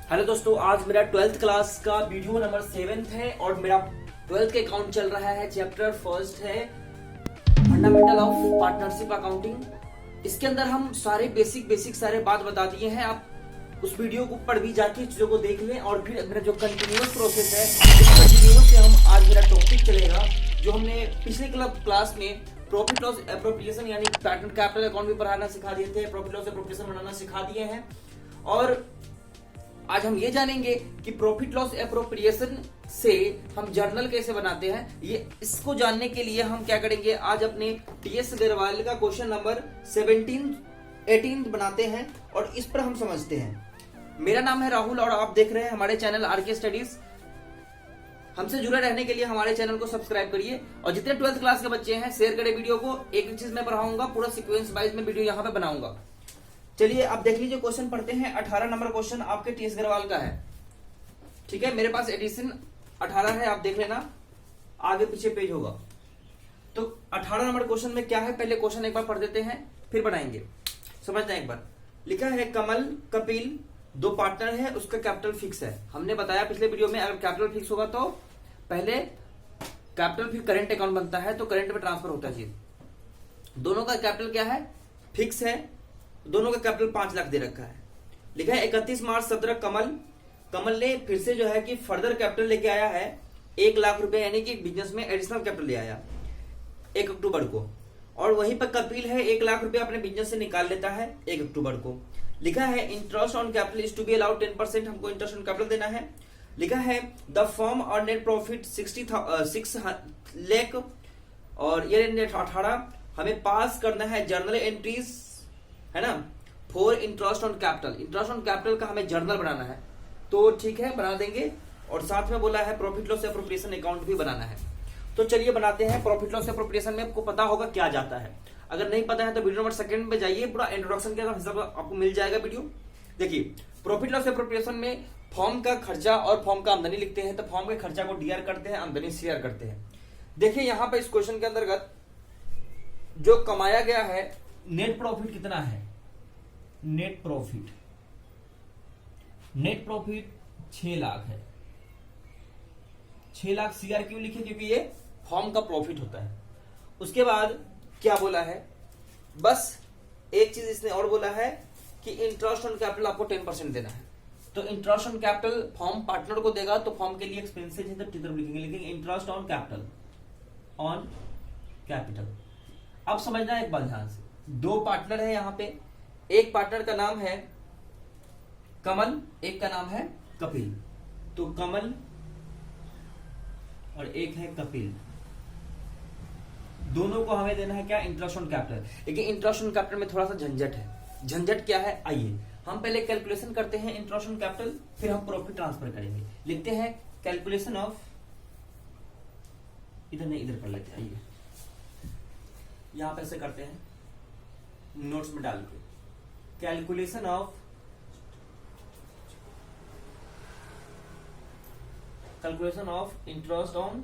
Hello दोस्तों, आज मेरा 12th क्लास का वीडियो नंबर 7 है और मेरा 12th के अकाउंट चल रहा है। चैप्टर फर्स्ट है फंडामेंटल ऑफ पार्टनरशिप अकाउंटिंग। इसके अंदर हम सारे बेसिक सारे बात बता दिए हैं। आप उस वीडियो को पढ़ भी जाके चीजों को देख लें और फिर मेरा जो कंटिन्यूअस प्रोसेस है उस कंटिन्यूअस से हम आज मेरा टॉपिक चलेगा जो हमने पिछले क्लास में प्रॉफिट लॉस एप्रोप्रिएशन यानी पैटर्न कैपिटल अकाउंट भी पढ़ाना सिखा दिए थे, प्रॉफिट लॉस एप्रोप्रिएशन बनाना सिखा दिए हैं। और आज हम ये जानेंगे कि प्रॉफिट लॉस एप्रोप्रिएशन से हम जर्नल कैसे बनाते हैं। ये इसको जानने के लिए हम क्या करेंगे, आज अपने टीएस अग्रवाल का क्वेश्चन नंबर 18 बनाते हैं और इस पर हम समझते हैं। मेरा नाम है राहुल और आप देख रहे हैं हमारे चैनल आरके स्टडीज। हमसे जुड़े रहने के लिए हमारे चैनल को सब्सक्राइब करिए और जितने 12th क्लास के बच्चे हैं शेयर करें वीडियो को। एक चीज मैं पढ़ाऊंगा, पूरा सीक्वेंस वाइज में वीडियो यहाँ पे बनाऊंगा। चलिए आप देख लीजिए, क्वेश्चन पढ़ते हैं। 18 नंबर क्वेश्चन आपके टीएस अग्रवाल का है। ठीक है, मेरे पास एडिशन 18 है, आप देख लेना, आगे पीछे पेज होगा। तो 18 नंबर क्वेश्चन में क्या है, पहले क्वेश्चन एक बार पढ़ देते हैं फिर बनाएंगे। समझना एक बार। लिखा है कमल कपिल दो पार्टनर है, उसका कैपिटल फिक्स है। हमने बताया पिछले वीडियो में अगर कैपिटल फिक्स होगा तो पहले कैपिटल फिर करंट अकाउंट बनता है, तो करंट में ट्रांसफर होता है चीज। दोनों का कैपिटल क्या है, फिक्स है। दोनों का कैपिटल 5 लाख दे रखा है। लिखा है 31 मार्च 17 कमल ने फिर से जो है कि फर्दर कैपिटल लेके आया है 1 लाख रुपए, यानी कि बिजनेस में एडिशनल कैपिटल ले आया 1 अक्टूबर को। और वहीं पर कपिल है 1 लाख रुपए अपने बिजनेस से निकाल लेता है 1 अक्टूबर को। लिखा है interest on capital is to be allowed 10%, हमको इंटरेस्ट ऑन कैपिटल देना है। लिखा है द फर्म और नेट प्रॉफिट 6 लाख और ये नेट 18। हमें पास करना है जर्नल एंट्रीज, है ना, for interest on capital. Interest on capital का हमें जर्नल बनाना है, तो ठीक है बना देंगे। और साथ में बोला है प्रॉफिट लॉस एप्रोप्रिएशन अकाउंट भी बनाना है। तो चलिए बनाते हैं। प्रॉफिट लॉस एप्रोप्रिएशन में आपको पता होगा क्या जाता है, अगर नहीं पता है तो वीडियो नंबर 2 पे जाइए, पूरा इंट्रोडक्शन के हिसाब आपको मिल जाएगा वीडियो। देखिए प्रॉफिट लॉस एप्रोप्रिएशन में फॉर्म का खर्चा और फॉर्म का आमदनी लिखते हैं, तो फॉर्म के खर्चा को डीआर करते हैं, आमदनी सीआर करते हैं। देखिए यहाँ पे इस क्वेश्चन के अंतर्गत जो कमाया गया है नेट प्रॉफिट कितना है, नेट प्रॉफिट 6 लाख है। 6 लाख सीआर क्यों लिखे, क्योंकि ये फॉर्म का प्रॉफिट होता है। उसके बाद क्या बोला है, बस एक चीज इसने और बोला है कि इंटरेस्ट ऑन कैपिटल आपको 10% देना है। तो interest on capital form partner को देगा, तो फॉर्म के लिए एक्सपेंसेस है तो टितर लिखेंगे, लेकिन इंटरेस्ट ऑन कैपिटल। अब समझना एक बात ध्यान से, 2 पार्टनर है यहाँ पे। एक पार्टनर का नाम है कमल, एक का नाम है कपिल। तो कमल और एक है कपिल, दोनों को हमें देना है क्या, इंटरेस्ट ऑन कैपिटल। लेकिन इंटरेस्ट ऑन कैपिटल में थोड़ा सा झंझट है। झंझट क्या है, आइए हम पहले कैलकुलेशन करते हैं इंटरेस्ट ऑन कैपिटल, फिर हम प्रॉफिट ट्रांसफर करेंगे। लिखते हैं कैलकुलेशन ऑफ, इधर नहीं इधर कर लेते हैं, आइए यहां पर से करते हैं नोट्स में डाल के। Calculation of interest on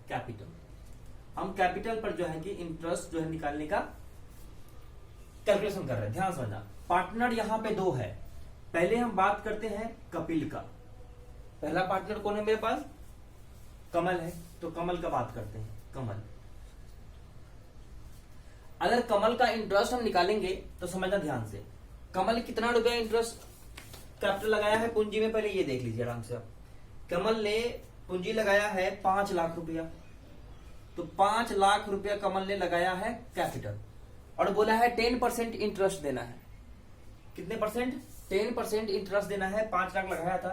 capital. हम कैपिटल पर जो है कि इंटरेस्ट जो है निकालने का कैलकुलेशन कर रहे हैं। ध्यान समझना, पार्टनर यहां पे 2 है। पहले हम बात करते हैं कपिल का। पहला पार्टनर कौन है मेरे पास, कमल है, तो कमल का बात करते हैं। कमल, अगर कमल का इंटरेस्ट हम निकालेंगे तो समझना ध्यान से, कमल कितना रुपया इंटरेस्ट कैपिटल लगाया है पूंजी में, पहले ये देख लीजिए आराम से आप। कमल ने पूंजी लगाया है 5 लाख रुपया, तो 5 लाख रुपया कमल ने लगाया है कैपिटल और बोला है 10% इंटरेस्ट देना है। कितने परसेंट, 10% इंटरेस्ट देना है। 5 लाख लगाया था,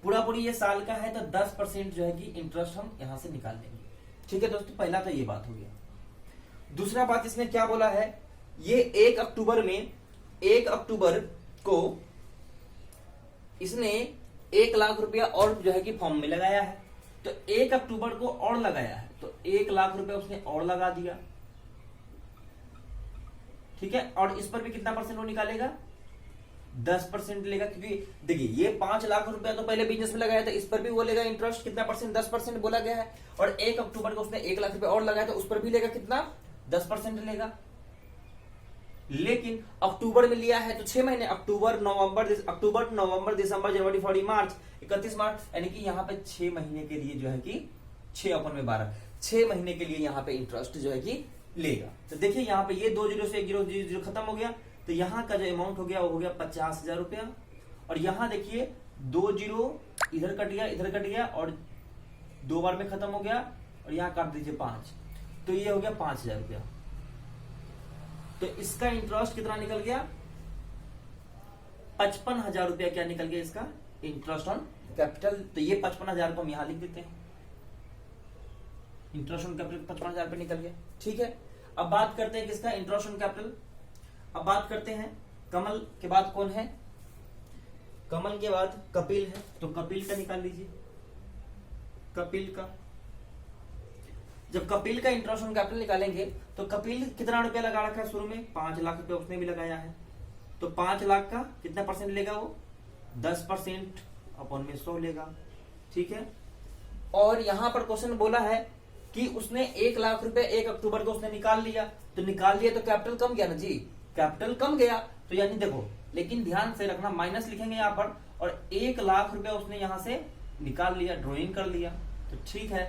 पूरी ये साल का है, तो 10% जो है कि इंटरेस्ट हम यहां से निकाल देंगे। ठीक है दोस्तों, पहला तो ये बात हो गया। दूसरा बात इसने क्या बोला है, ये 1 अक्टूबर को इसने 1 लाख रुपया और जो है कि फॉर्म में लगाया है, तो 1 अक्टूबर को और लगाया है, तो 1 लाख रुपया उसने और लगा दिया। ठीक है, और इस पर भी कितना परसेंट वो निकालेगा, 10% लेगा, क्योंकि देखिए ये 5 लाख रुपया तो पहले बिजनेस में लगाया था, इस पर भी वो लेगा इंटरेस्ट कितना परसेंट, 10% बोला गया है। और 1 अक्टूबर को उसने 1 लाख रुपया और लगाया था, उस पर भी लेगा कितना, 10% लेगा। लेकिन अक्टूबर में लिया है तो 6 महीने, अक्टूबर नवंबर दिसंबर जनवरी फरवरी मार्च 31 मार्च, यानी कि यहाँ पे 6 महीने के लिए जो है कि 6/12 6 महीने के लिए यहाँ पे इंटरेस्ट जो है कि लेगा। तो देखिए यहाँ पे ये 2 जीरो से 1 जीरो खत्म हो गया, तो यहाँ का जो अमाउंट हो गया वो हो गया 50,000 रुपया। और यहाँ देखिए 2 जीरो इधर कट गया और 2 बार में खत्म हो गया, और यहाँ काट दीजिए 5, तो ये हो गया 5,000 रुपया। तो इसका इंटरेस्ट कितना निकल गया? 55,000 रुपया क्या निकल गया इसका इंटरेस्ट ऑन कैपिटल। तो ये 55,000 को हम यहां लिख देते हैं, इंटरेस्ट ऑन कैपिटल 55,000 रुपये निकल गया। ठीक है, अब बात करते हैं किसका इंटरेस्ट ऑन कैपिटल। अब बात करते हैं कमल के बाद कौन है? कमल के बाद कपिल है, तो कपिल का निकाल लीजिए। कपिल का जब कपिल का इंटरेस्ट ऑन कैपिटल निकालेंगे तो कपिल कितना रुपया लगा रखा है शुरू में? 5 लाख रुपया उसने भी लगाया है, तो 5 लाख का कितना परसेंट लेगा वो? 10% अपॉन में 100 लेगा। ठीक है, और यहां पर क्वेश्चन बोला है कि उसने 1 लाख रुपए 1 अक्टूबर को उसने निकाल लिया, तो कैपिटल कम गया ना जी, कैपिटल कम गया। तो यानी देखो, लेकिन ध्यान से रखना, माइनस लिखेंगे यहाँ पर, और 1 लाख रुपया उसने यहां से निकाल लिया, ड्रॉइंग कर लिया, तो ठीक है।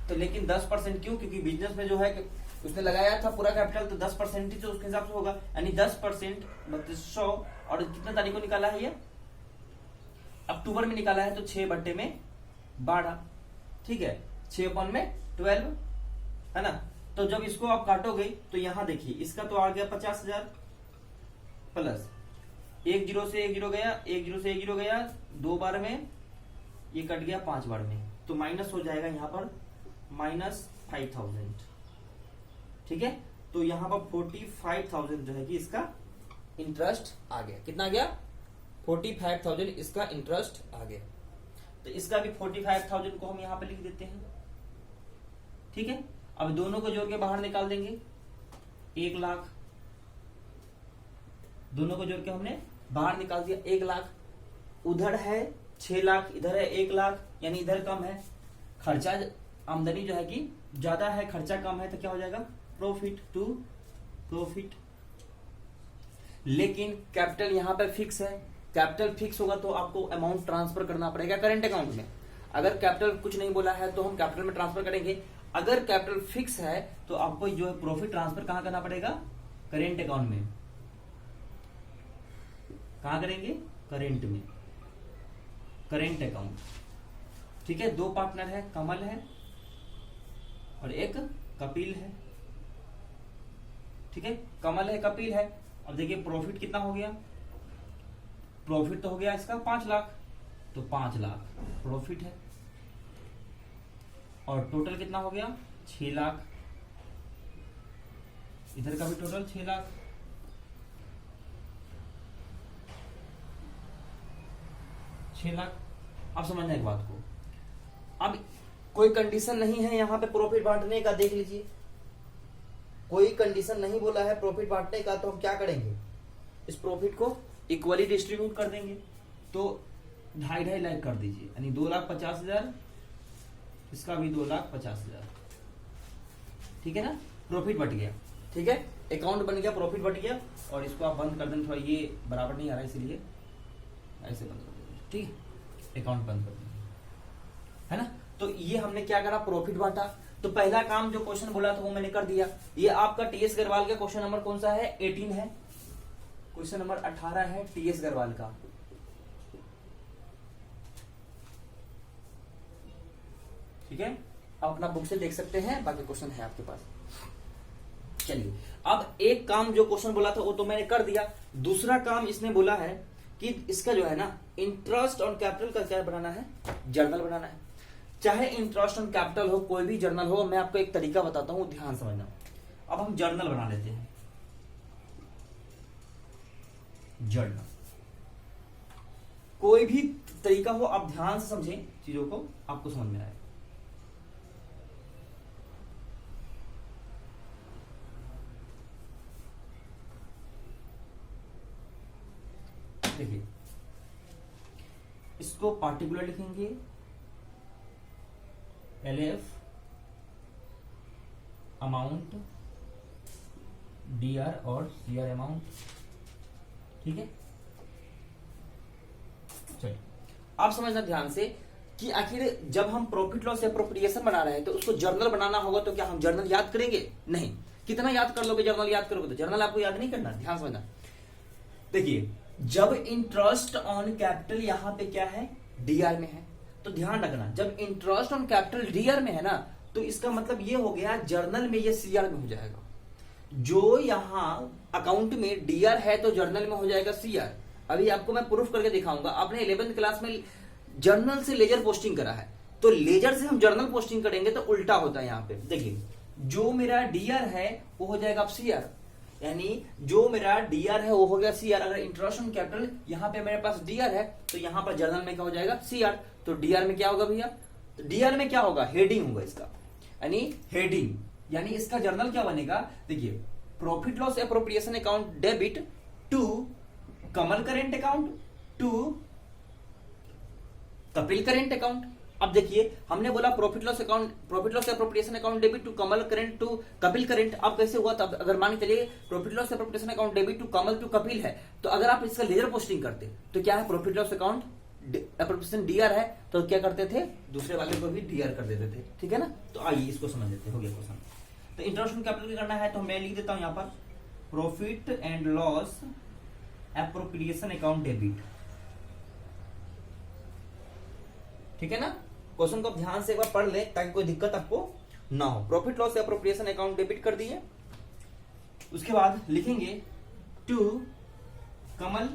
तो लेकिन 10% क्यों? क्योंकि बिजनेस में जो है कि उसने लगाया था पूरा कैपिटल, तो 10% ही तो उसके हिसाब से होगा, यानी 10% 3200। और कितने तारीख को निकाला है ये? अक्टूबर में निकाला है, तो 6/12। ठीक है, 6/12 है ना। तो जब इसको आप काटोगे तो यहां देखिए, इसका तो आ गया 50,000 प्लस 1 जीरो से 1 जीरो गया, 1 जीरो से 1 जीरो गया, 2 बार में ये कट गया, 5 बार में, तो माइनस हो जाएगा यहाँ पर -5,000। ठीक है, तो यहाँ पर 45,000 जो है कि इसका इंटरेस्ट आ गया। कितना आ गया? 45,000 इसका इंटरेस्ट आ गया। तो इसका भी 45,000 को हम यहाँ पे लिख देते हैं। ठीक है, अब दोनों को जोड़ के बाहर निकाल देंगे, 1 लाख, दोनों को जोड़ के हमने बाहर निकाल दिया। 1 लाख उधर है, 6 लाख इधर है, 1 लाख, यानी इधर कम है खर्चा, आमदनी जो है कि ज्यादा है, खर्चा कम है, तो क्या हो जाएगा? Profit to profit. लेकिन कैपिटल यहाँ पे फिक्स है, कैपिटल फिक्स होगा तो आपको अमाउंट ट्रांसफर करना पड़ेगा करंट अकाउंट में। अगर कैपिटल कुछ नहीं बोला है तो हम कैपिटल में ट्रांसफर करेंगे, अगर कैपिटल फिक्स है तो आपको जो है प्रॉफिट ट्रांसफर कहां करना पड़ेगा? करेंट अकाउंट में। कहां करेंगे? करेंट में, करेंट अकाउंट। ठीक है, 2 पार्टनर है, कमल है और एक कपिल है। ठीक है, कमल है, कपिल है। अब देखिए प्रॉफिट कितना हो गया? प्रॉफिट तो हो गया इसका 5 लाख, तो 5 लाख प्रॉफिट है, और टोटल कितना हो गया? 6 लाख। इधर का भी टोटल 6 लाख। अब समझना एक बात को, अब कोई कंडीशन नहीं है यहाँ पे प्रॉफिट बांटने का, देख लीजिए कोई कंडीशन नहीं बोला है प्रॉफिट बांटने का, तो हम क्या करेंगे? इस प्रॉफिट को इक्वली डिस्ट्रीब्यूट कर देंगे, तो 2.5 लाख कर दीजिए, यानी 2,50,000, इसका भी 2,50,000। ठीक है ना, प्रॉफिट बट गया। ठीक है, अकाउंट बन गया, प्रॉफिट बट गया, और इसको आप बंद कर देंगे, थोड़ा ये बराबर नहीं आ रहा है इसीलिए ऐसे बंद कर देंगे। ठीक है, अकाउंट बंद कर देंगे, है ना। तो ये हमने क्या करा? प्रॉफिट बांटा। तो पहला काम जो क्वेश्चन बोला था वो मैंने कर दिया। ये आपका टीएस गरवाल का क्वेश्चन नंबर कौन सा है? 18 है, क्वेश्चन नंबर 18 है टीएस गरवाल का। ठीक है, आप अपना बुक से देख सकते हैं, बाकी क्वेश्चन है आपके पास। चलिए, अब एक काम जो क्वेश्चन बोला था वो तो मैंने कर दिया। दूसरा काम इसने बोला है कि इसका जो है ना इंटरेस्ट ऑन कैपिटल का क्या बनाना है? जर्नल बनाना है। चाहे इंटरेस्ट ऑन कैपिटल हो, कोई भी जर्नल हो, मैं आपको एक तरीका बताता हूं, ध्यान समझना। अब हम जर्नल बना लेते हैं। जर्नल कोई भी तरीका हो, आप ध्यान से समझें चीजों को, आपको समझ में आए। देखिए, इसको पार्टिकुलर लिखेंगे, LF अमाउंट डीआर और सीआर अमाउंट। ठीक है, चलिए आप समझना ध्यान से कि आखिर जब हम प्रॉफिट लॉस एप्रोप्रिएशन बना रहे हैं तो उसको जर्नल बनाना होगा, तो क्या हम जर्नल याद करेंगे? नहीं। कितना याद कर लोगे? जर्नल याद करोगे तो जर्नल आपको याद नहीं करना, ध्यान समझना। देखिए, जब इंटरेस्ट ऑन कैपिटल यहां पे क्या है, डीआर में है, तो ध्यान रखना जब इंटरेस्ट ऑन कैपिटल डीआर में है ना, तो इसका मतलब ये हो गया जर्नल में ये सीआर में हो जाएगा। जो यहां अकाउंट में डीआर है तो जर्नल में हो जाएगा सीआर। अभी आपको मैं प्रूफ करके दिखाऊंगा। आपने 11th क्लास में जर्नल से लेजर पोस्टिंग करा है, तो लेजर से हम जर्नल पोस्टिंग करेंगे तो उल्टा होता है। यहां पे देखिए, जो मेरा डीआर है वो हो जाएगा अब सीआर, यानी जो मेरा डीआर है वो हो गया सीआर। अगर इंटरेस्ट ऑन कैपिटल यहां पे मेरे पास डीआर है तो यहां पर जर्नल में क्या हो जाएगा, सीआर। तो डीआर में क्या होगा भैया, तो डीआर में क्या होगा, हेडिंग होगा इसका, यानी हेडिंग, यानी इसका जर्नल क्या बनेगा। देखिए, profit loss appropriation account debit to Kamal current account to Kapil current account. अब देखिए, हमने बोला profit loss appropriation account debit to Kamal current to Kapil current. अब कैसे हुआ, तब अगर मान के चलिए profit loss appropriation account debit to Kamal to Kapil है, तो अगर आप इसका लेजर पोस्टिंग करते तो क्या है, profit loss account appropriation DR है तो क्या करते थे, दूसरे वाले को भी डीआर कर देते थे। ठीक है ना, तो आइए इसको समझ लेते, हो गया क्वेश्चन। तो इंटरेस्ट ऑन कैपिटल करना है तो मैं लिख देता हूं यहां पर profit and loss appropriation account debit. ठीक है ना, क्वेश्चन को ध्यान से एक बार पढ़ ले ताकि कोई दिक्कत आपको ना हो। Profit loss appropriation account debit कर दिए, उसके बाद लिखेंगे to Kamal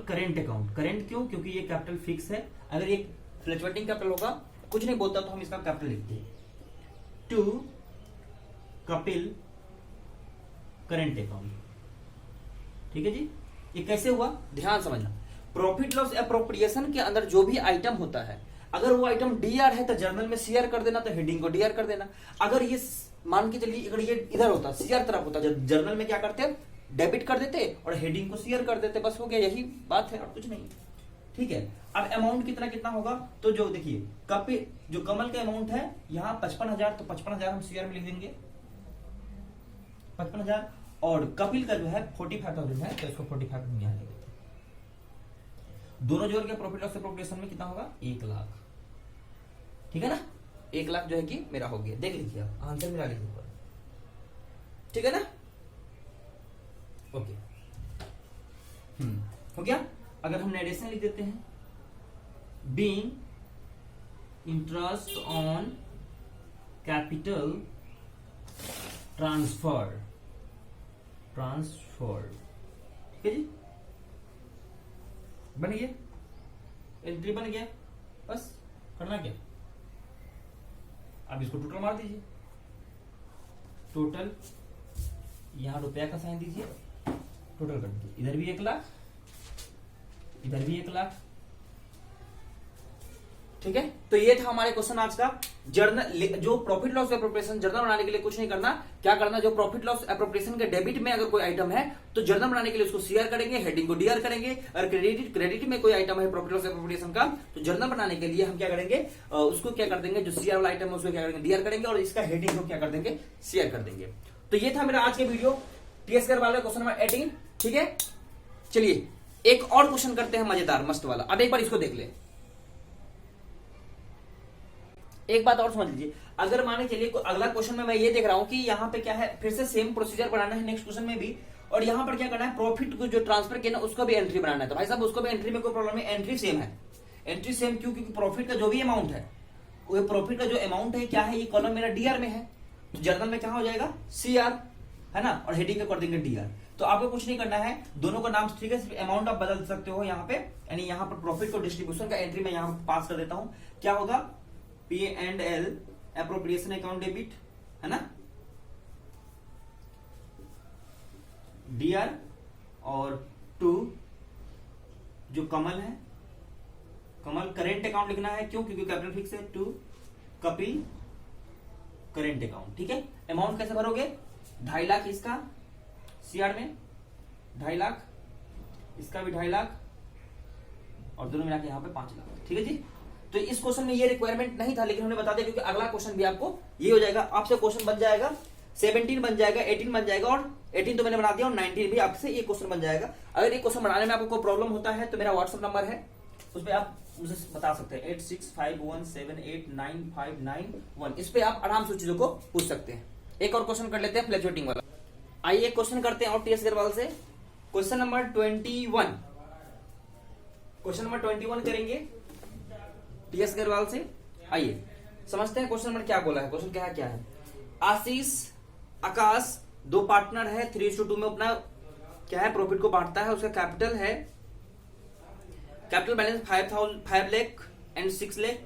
current account. Current क्यों, क्योंकि ये कैपिटल फिक्स है। अगर ये फ्लक्चुएटिंग कैपिटल होगा, कुछ नहीं बोलता, तो हम इसका कैपिटल लिखते हैं टू कपिल करेंट अकाउंट। ठीक है जी, ये कैसे हुआ ध्यान समझना। प्रॉफिट लॉस एप्रोप्रिएशन के अंदर जो भी आइटम होता है, अगर वो आइटम डीआर है तो जर्नल में सीआर कर देना, तो हेडिंग को डीआर कर देना। अगर ये मान के चलिए अगर ये इधर होता, सीआर तरफ होता, जर्नल में क्या करते हैं, डेबिट कर देते और हेडिंग को सीआर कर देते, बस हो गया, यही बात है और कुछ नहीं। ठीक है, अब अमाउंट कितना कितना होगा, तो जो देखिए कपिल, जो कमल का अमाउंट है यहाँ 55,000, तो 55,000 हम सीआर में लिख देंगे 55,000, और कपिल का जो है 45,000 है, तो इसको 45,000 यहाँ लिख देते। दोनों जोड़ के प्रॉफिट लॉस एप्रोप्रिएशन में कितना होगा, 1 लाख। ठीक है ना, 1 लाख जो है कि मेरा हो गया, देख लीजिए आप आंसर मेरा लिख ऊपर। ठीक है ना, ओके, हो गया। अगर हम एडिशन लिख देते हैं, being interest on capital transfer. ठीक है जी, बन गया, एंट्री बन गया, बस करना क्या, अब इसको टोटल मार दीजिए। टोटल, यहां रुपया का साइन दीजिए, टोटल कर दीजिए, इधर भी 1 लाख, इधर भी 1 लाख। ठीक है, तो ये था हमारे क्वेश्चन आज का। जर्नल, जो प्रॉफिट लॉस एप्रोप्रिएशन जर्नल बनाने के लिए कुछ नहीं करना, क्या करना, जो प्रॉफिट लॉस एप्रोप्रिएशन के डेबिट में अगर कोई आइटम है तो जर्नल बनाने के लिए उसको सीआर करेंगे, हेडिंग को डीआर करेंगे। और क्रेडिट में कोई आइटम है प्रॉफिट लॉस एप्रोप्रिएशन का, तो जर्नल बनाने के लिए हम क्या करेंगे, उसको क्या कर देंगे, जो सीआर वाला आइटम है उसको क्या करेंगे, डीआर करेंगे, और इसका हेडिंग को क्या कर देंगे, सीआर कर देंगे। तो ये था मेरा आज के वीडियो, टीएस कर वाला क्वेश्चन नंबर 18। ठीक है, चलिए एक और क्वेश्चन करते हैं, मजेदार मस्त वाला। अब एक बार इसको देख ले, एक बात और समझ लीजिए। अगर माने चलिए अगला क्वेश्चन में मैं ये देख रहा हूं कि यहाँ पे क्या है, फिर से सेम प्रोसीजर बनाना है नेक्स्ट क्वेश्चन में भी, और यहाँ पर क्या करना है, प्रॉफिट को जो ट्रांसफर किया ना उसको भी एंट्री बनाना है। तो भाई साहब उसको भी एंट्री में कोई प्रॉब्लम है, एंट्री सेम है। एंट्री सेम क्यों, क्योंकि प्रॉफिट का जो भी अमाउंट है, वो प्रॉफिट का जो अमाउंट है क्या है, ये कॉलम मेरा डीआर में है, तो जर्नल में क्या हो जाएगा, सीआर है ना, और हेडिंग का कर देंगे डीआर। तो आपको कुछ नहीं करना है, दोनों का नाम ठीक है, सिर्फ अमाउंट आप बदल सकते हो यहाँ पे, यानी यहाँ पर प्रॉफिट को डिस्ट्रीब्यूशन का एंट्री में यहाँ पास कर देता हूं। क्या होगा, P&L एप्रोप्रिएशन अकाउंट डेबिट है ना, डीआर, और टू जो कमल है, कमल करेंट अकाउंट लिखना है, क्यों, क्योंकि कैपिटल फिक्स है, टू कपिल करेंट अकाउंट। ठीक है, अमाउंट कैसे भरोगे, 2.5 लाख इसका सीआर में, 2.5 लाख इसका भी 2.5 लाख, और दोनों मिला के यहाँ पे 5 लाख। ठीक है जी, तो इस क्वेश्चन में ये रिक्वायरमेंट नहीं था, लेकिन हमने बता दिया क्योंकि अगला क्वेश्चन भी आपको ये हो जाएगा, आपसे क्वेश्चन बन जाएगा 17 बन जाएगा, 18 बन जाएगा, और 18 तो मैंने बना दिया, और 19 भी आपसे ये क्वेश्चन बन जाएगा। अगर ये क्वेश्चन बनाने में आपको कोई प्रॉब्लम होता है तो मेरा व्हाट्सएप नंबर है, उस पर आप मुझे बता सकते हैं, 8651789591। इस पे आप आराम से चीजों को पूछ सकते हैं। एक और क्वेश्चन कर लेते हैं फ्लक्चुएटिंग वाला। आइए क्वेश्चन करते हैं और टीएस अग्रवाल से। क्वेश्चन नंबर 21, क्वेश्चन नंबर 21 करेंगे टीएस अग्रवाल से। आइए समझते हैं क्वेश्चन नंबर क्या बोला है। क्वेश्चन क्या है, आशीष आकाश दो पार्टनर है, 3:2 में अपना क्या है प्रॉफिट को बांटता है। उसका कैपिटल है, capital balance 5 lakh and 6 lakh.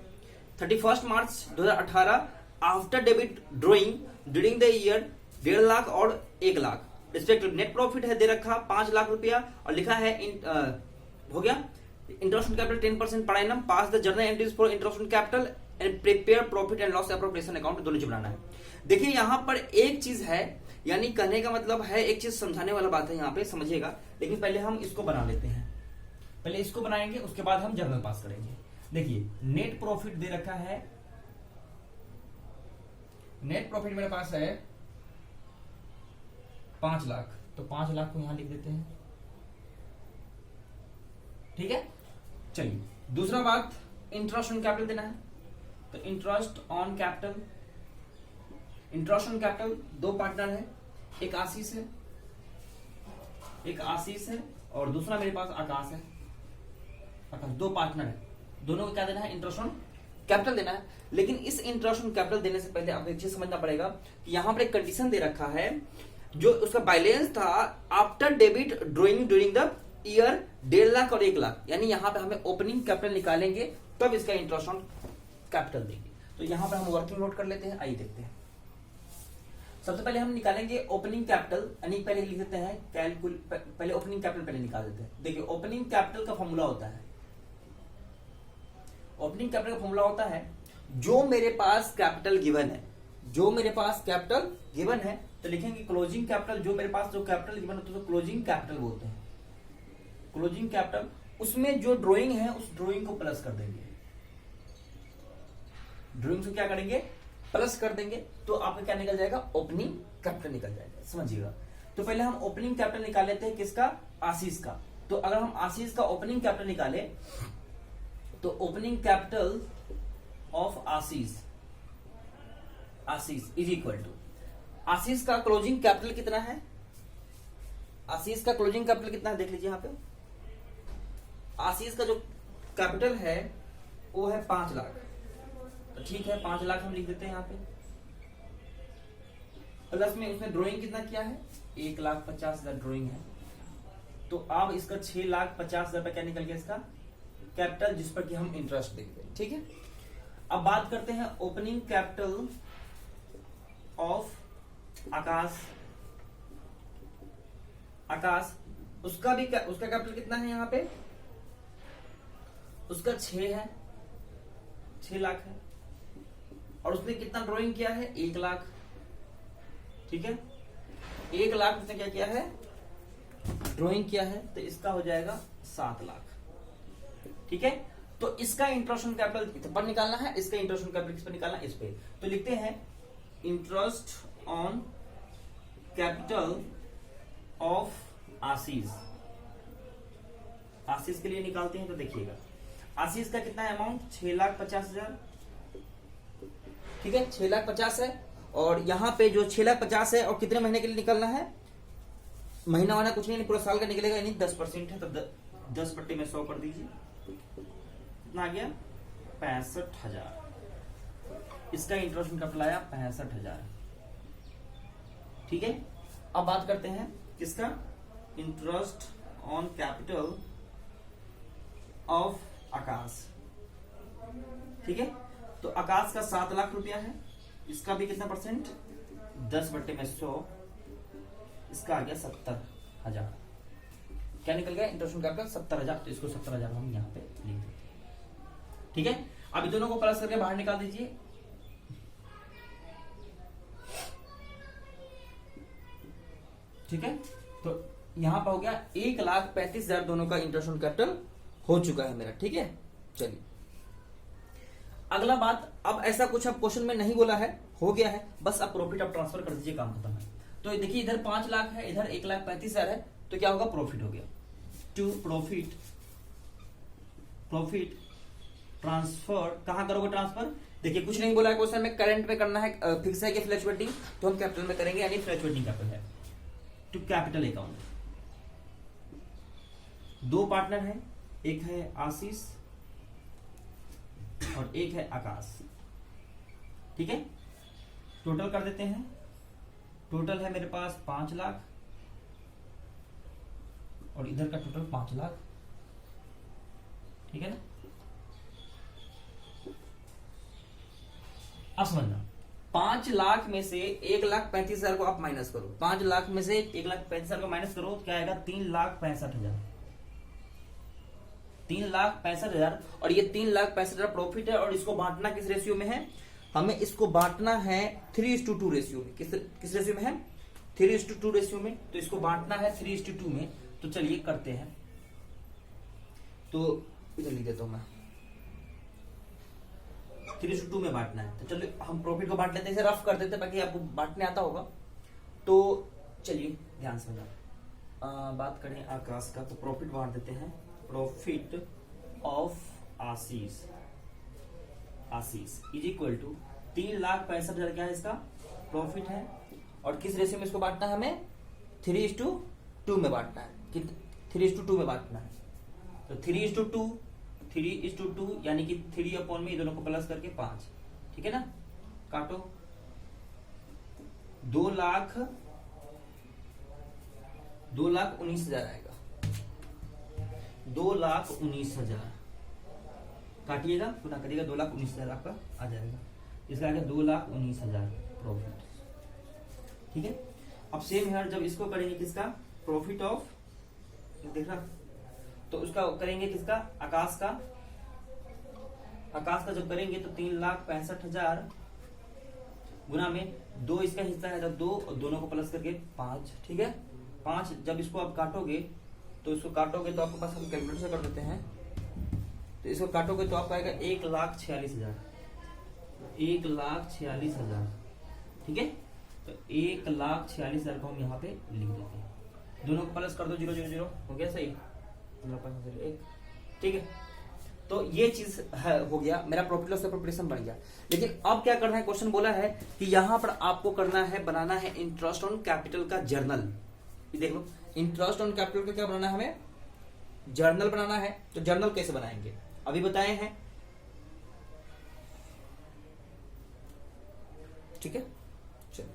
31 March 2018 after debit drawing during the year 1.5 lakh और 1 लाख रिस्पेक्टिव। नेट प्रॉफिट है दे रखा 5 लाख रुपया, और लिखा है हो गया interest on capital 10% per annum. Pass the journal entries for interest on capital and prepare profit and loss appropriation account, दोनों बनाना है। देखिए यहां पर एक चीज है, यानी कहने का मतलब है एक चीज समझाने वाला बात है यहाँ पे, समझिएगा। लेकिन पहले हम इसको बना लेते हैं, पहले इसको बनाएंगे, उसके बाद हम जर्नल पास करेंगे। देखिए नेट प्रॉफिट दे रखा है, नेट प्रॉफिट मेरे पास है 5 लाख, तो 5 लाख को यहां लिख देते हैं, ठीक है। चलिए दूसरा बात, इंटरेस्ट ऑन कैपिटल देना है, तो interest on capital, interest on capital दो पार्टनर है, एक आशीष है, एक आशीष है और दूसरा मेरे पास आकाश है। आकाश दो पार्टनर है, दोनों को क्या देना है, इंटरेस्ट ऑन कैपिटल देना है। लेकिन इस इंटरेस्ट ऑन कैपिटल देने से पहले आपको एक चीज समझना पड़ेगा कि यहां पर एक कंडीशन दे रखा है, जो उसका बैलेंस था after debit drawing during the year 1.5 lakh और 1 लाख, यानी यहां पे हमें ओपनिंग कैपिटल निकालेंगे तब इसका इंटरेस्ट ऑन कैपिटल देंगे। तो यहां पर हम वर्किंग नोट कर लेते हैं, आइए देखते हैं। सबसे पहले हम निकालेंगे ओपनिंग कैपिटल, यानी पहले लिख देते हैं पहले ओपनिंग कैपिटल पहले निकाल देते हैं। देखिए ओपनिंग कैपिटल का फॉर्मूला होता है, ओपनिंग कैपिटल का फॉर्मूला होता है जो मेरे पास कैपिटल गिवन है, जो मेरे पास कैपिटल गिवन है तो लिखेंगे क्लोजिंग कैपिटल। जो मेरे पास जो कैपिटल गिवन होता है तो क्लोजिंग कैपिटल बोलते हैं, क्लोजिंग कैपिटल। उसमें जो ड्राइंग है उस ड्राइंग को प्लस कर देंगे, ड्राइंग से क्या करेंगे, प्लस कर देंगे, तो आपका क्या निकल जाएगा, ओपनिंग कैपिटल निकल जाएगा, समझिएगा। तो पहले हम ओपनिंग कैपिटल निकाल लेते हैं, किसका, आशीष का। तो अगर हम आशीष का ओपनिंग कैपिटल निकाले तो opening capital of Ashish, Ashish is equal to, Ashish का क्लोजिंग कैपिटल कितना है, आशीष का क्लोजिंग कैपिटल कितना है देख लीजिए यहां पे। आशीष का जो कैपिटल है वो है 5 लाख, तो ठीक है 5 लाख हम लिख देते हैं यहाँ पे। प्लस में उसने ड्राइंग कितना किया है, 1,50,000 ड्राइंग है, तो अब इसका 6,50,000 रुपए क्या निकल गया इसका कैपिटल, जिस पर कि हम इंटरेस्ट देंगे, ठीक है। अब बात करते हैं ओपनिंग कैपिटल ऑफ आकाश, आकाश उसका कैपिटल कितना है यहाँ पे, उसका 6 है, 6 लाख है, और उसने कितना ड्राइंग किया है, 1 लाख, ठीक है। 1 लाख उसने क्या किया है, ड्राइंग किया है, तो इसका हो जाएगा 7 लाख, ठीक है। तो इसका इंटरेस्ट ऑन कैपिटल इस पर निकालना है, इसका इंटरेस्ट ऑन कैपिटल किस पर निकालना है, इस पे। तो लिखते हैं interest on capital of Ashish, आशीष के लिए निकालते हैं। तो देखिएगा आशीष का कितना है अमाउंट, 6,50,000, ठीक है, 6,50,000 है, और यहाँ पे जो 6,50,000 है, और कितने महीने के लिए निकलना है, महीना वाना कुछ नहीं, पूरा साल का निकलेगा, यानी 10% है, तो 10 बट्टे में 100 कर दीजिए, कितना आ गया, 65,000। इसका इंटरेस्ट कैपिटल आया 65,000, ठीक है। अब बात करते हैं किसका, इंटरेस्ट ऑन कैपिटल ऑफ आकाश, ठीक है। तो आकाश का 7 लाख रुपया है, इसका भी कितना परसेंट, 10 बट्टे में 100, इसका आ गया 70,000, क्या निकल गया, इंटरेस्ट ऑन कैपिटल 70,000, तो इसको 70,000 हम यहाँ पे लिख देते हैं, ठीक है। अब दोनों को प्लस करके बाहर निकाल दीजिए, ठीक है। तो यहां पर हो गया 1,35,000, दोनों का इंटरेस्ट ऑन कैपिटल हो चुका है मेरा, ठीक है। चलिए अगला बात, अब ऐसा कुछ अब क्वेश्चन में नहीं बोला है, हो गया है, बस अब प्रॉफिट अब ट्रांसफर कर दीजिए, काम खत्म है। तो देखिए इधर 5 लाख है, इधर 1,35,000 है, तो क्या होगा, प्रॉफिट हो गया। टू प्रॉफिट ट्रांसफर, कहां करोगे ट्रांसफर, देखिए कुछ नहीं बोला है क्वेश्चन में, करंट में करना है, फिक्स है कि फ्लक्चुएटिंग, तो हम कैपिटल में करेंगे, यानी फ्लक्चुएटिंग कैपिटल है। टू कैपिटल अकाउंट, 2 पार्टनर है, एक है आशीष और एक है आकाश, ठीक है। टोटल कर देते हैं, टोटल है मेरे पास 5 लाख और इधर का टोटल 5 लाख, ठीक है ना। अब समझना, 5 लाख में से 1,35,000 को आप माइनस करो, 5 लाख में से 1,35,000 को माइनस करो, क्या आएगा, 3,65,000, 3,65,000, और ये 3,65,000 प्रॉफिट है, और इसको बांटना किस रेशियो में है, हमें इसको बांटना है 3:2 रेशियो में। किस रेशियो में है, 3:2 रेशियो में, तो इसको बांटना है 3:2 में। तो चलिए करते हैं, तो इधर लिख देता हूं मैं, 3:2 में बांटना है। तो चलिए हम प्रॉफिट को बांट लेते हैं, इसे रफ कर देते हैं बाकी आपको बांटने आता होगा। तो चलिए ध्यान से बात करें आकाश का, तो प्रॉफिट बांट देते हैं, profit of Ashish is equal to 3,65,000 क्या है इसका प्रॉफिट है, और किस रेशियो में इसको बांटना है, हमें 3:2 में बांटना है, 3:2 में बांटना है। तो 3:2 यानी कि 3 अपॉन में दोनों को प्लस करके 5, ठीक है ना। काटो, 2,19,000 आएगा, 2,19,000 काटिएगा, गुना करिएगा, 2,19,000 आपका आ जाएगा, इसका आएगा 2,19,000 प्रॉफिट, ठीक है। अब सेम है, जब इसको करेंगे किसका, प्रॉफिट ऑफ, देख रहा, तो उसका करेंगे किसका, आकाश का जब करेंगे तो 3,65,000 गुना में 2 इसका हिस्सा है, जब 2 और दोनों को प्लस करके 5, ठीक है। 5 जब इसको आप काटोगे, तो इसको काटोगे तो आपके पास, हम कैलकुलेटर से कर देते हैं, तो इसको काटोगे तो आपका आएगा 1,46,000, 1,46,000, ठीक है। तो 1,46,000 को हम यहाँ पे लिख देते हैं, दोनों को प्लस कर दो, 0 0 0 हो गया, सही, ठीक है। तो ये चीज है, हो गया मेरा प्रॉफिट लॉस अप्रोप्रिएशन बन गया। लेकिन अब क्या करना है, क्वेश्चन बोला है कि यहां पर आपको करना है, बनाना है इंटरेस्ट ऑन कैपिटल का जर्नल। ये देख लो, इंटरेस्ट ऑन कैपिटल का क्या बनाना है, हमें जर्नल बनाना है। तो जर्नल कैसे बनाएंगे अभी बताए हैं, ठीक है। चलो,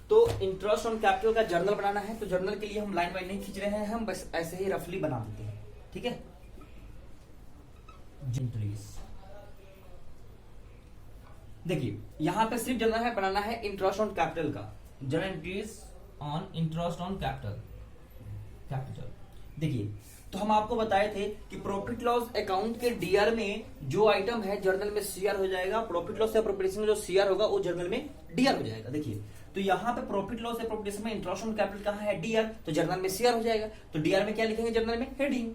तो इंटरेस्ट ऑन कैपिटल का जर्नल बनाना है। तो जर्नल के लिए हम लाइन वाइन नहीं खींच रहे हैं, हम बस ऐसे ही रफली बना देते हैं, ठीक है। देखिए यहां पे सिर्फ जर्नल है, बनाना है इंटरेस्ट ऑन कैपिटल का, journal entries on interest on capital. देखिए, तो हम आपको बताए थे कि प्रॉफिट लॉस अकाउंट के डीआर में जो आइटम है जर्नल में सीआर हो जाएगा, प्रॉफिट लॉस अप्रोप्रिएशन में जो सीआर होगा वो जर्नल में डीआर हो जाएगा। देखिए, तो यहाँ पे प्रॉफिट लॉस अप्रोप्रिएशन में इंटरेस्ट ऑन कैपिटल कहाँ है, डीआर, तो जर्नल में सीआर हो जाएगा। तो डीआर में क्या लिखेंगे, जर्नल में हेडिंग,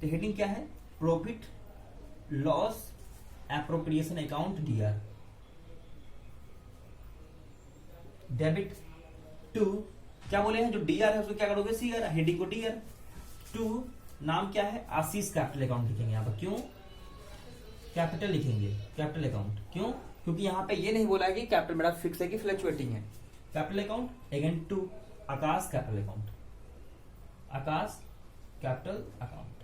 तो हेडिंग क्या है, profit loss appropriation account DR, debit to, क्या बोले हैं, जो डीआर है उसको क्या करोगे, सीआर, हेडिंग को डीआर, टू नाम क्या है, आशीष कैपिटल अकाउंट लिखेंगे यहाँ पर, क्यों कैपिटल लिखेंगे, कैपिटल अकाउंट, क्यों, क्योंकि यहाँ पे ये नहीं बोला है कि कैपिटल मेरा फिक्स है कि फ्लक्चुएटिंग है। Capital account again to Akash capital account, Akash capital account.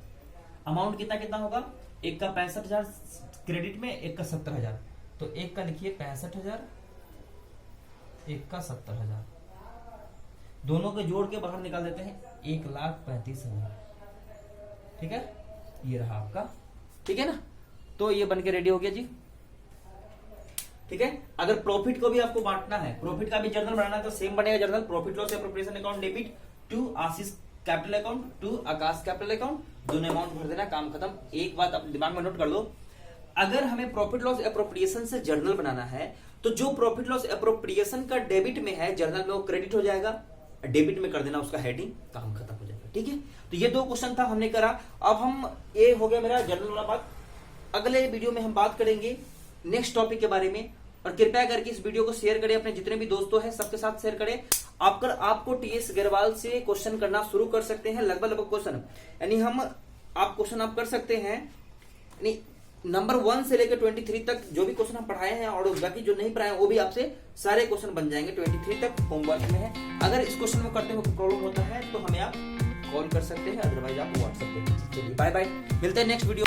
Amount कितना कितना होगा, एक का 65,000 क्रेडिट में, एक का 70,000, तो एक का लिखिए 65,000, एक का 70,000, दोनों के जोड़ के बाहर निकाल देते हैं 1,35,000, ठीक है। ये रहा आपका, ठीक है ना। तो ये बन के रेडी हो गया जी, ठीक है। अगर प्रॉफिट को भी आपको बांटना है, प्रॉफिट का भी जर्नल बनाना है, तो सेम बनेगा journal, profit loss appropriation account debit to Ashish capital account to Akash capital account, दोनों अमाउंट भर देना, काम खत्म। एक बात आप दिमाग में नोट कर लो, अगर हमें प्रॉफिट लॉस अप्रोप्रिएशन से जर्नल बनाना है, तो जो प्रॉफिट लॉस अप्रोप्रिएशन का डेबिट में है जर्नल में, वो क्रेडिट हो जाएगा, डेबिट में कर देना उसका हेडिंग, काम खत्म हो जाएगा। ठीक है। तो ये 2 क्वेश्चन था हमने करा। अब हम ये हो गया मेरा जनरल वाला बात। अगले वीडियो में हम बात करेंगे नेक्स्ट टॉपिक के बारे में। और कृपया करके इस वीडियो को शेयर करें, अपने जितने भी दोस्तों हैं सबके साथ शेयर करें। आपको टीएस अग्रवाल से क्वेश्चन करना शुरू कर सकते हैं, लगभग क्वेश्चन, यानी आप क्वेश्चन आप कर सकते हैं, यानी नंबर 1 से लेकर 23 तक जो भी क्वेश्चन हम पढ़ाए हैं और बाकी जो नहीं पढ़ाए वो भी आपसे सारे क्वेश्चन बन जाएंगे। 23 तक होमवर्क में है। अगर इस क्वेश्चन को करते हुए प्रॉब्लम होता है तो हमें आप कॉल कर सकते हैं, अदरवाइज आप व्हाट्सएप पे। चलिए बाय बाय, मिलते हैं नेक्स्ट वीडियो।